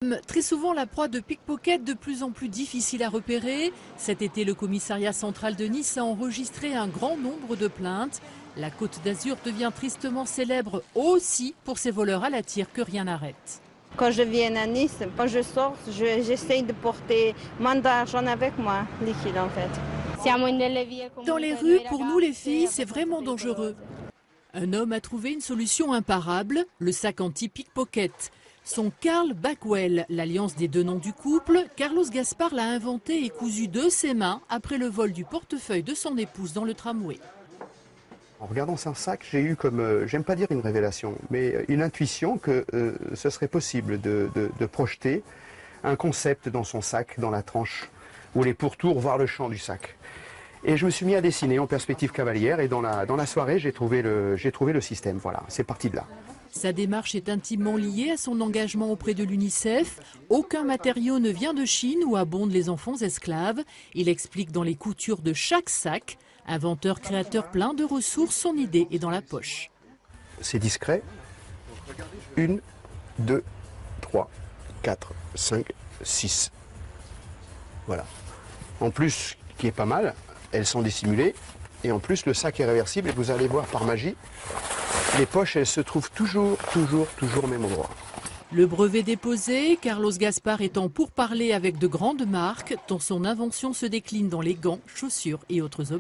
femmes, très souvent la proie de pickpockets de plus en plus difficiles à repérer. Cet été, le commissariat central de Nice a enregistré un grand nombre de plaintes. La Côte d'Azur devient tristement célèbre aussi pour ces voleurs à la tire que rien n'arrête. Quand je viens à Nice, quand je sors, j'essaye de porter moins d'argent avec moi, liquide en fait. Dans les rues, pour nous les filles, c'est vraiment dangereux. Un homme a trouvé une solution imparable, le sac anti-pickpocket. Son Carl Backwell, l'alliance des deux noms du couple, Carlos Gaspar l'a inventé et cousu de ses mains après le vol du portefeuille de son épouse dans le tramway. En regardant son sac, j'ai eu comme, j'aime pas dire une révélation, mais une intuition que ce serait possible de projeter un concept dans son sac, dans la tranche, ou les pourtours, voire le champ du sac. Et je me suis mis à dessiner en perspective cavalière et dans la soirée, j'ai trouvé le système. Voilà, c'est parti de là. Sa démarche est intimement liée à son engagement auprès de l'UNICEF. Aucun matériau ne vient de Chine où abondent les enfants esclaves. Il explique dans les coutures de chaque sac. Inventeur, créateur plein de ressources, son idée est dans la poche. C'est discret. 1, 2, 3, 4, 5, 6. Voilà. En plus, qui est pas mal, elles sont dissimulées. Et en plus, le sac est réversible et vous allez voir par magie, les poches, elles se trouvent toujours au même endroit. Le brevet déposé, Carlos Gaspar est en pourparlers avec de grandes marques dont son invention se décline dans les gants, chaussures et autres objets.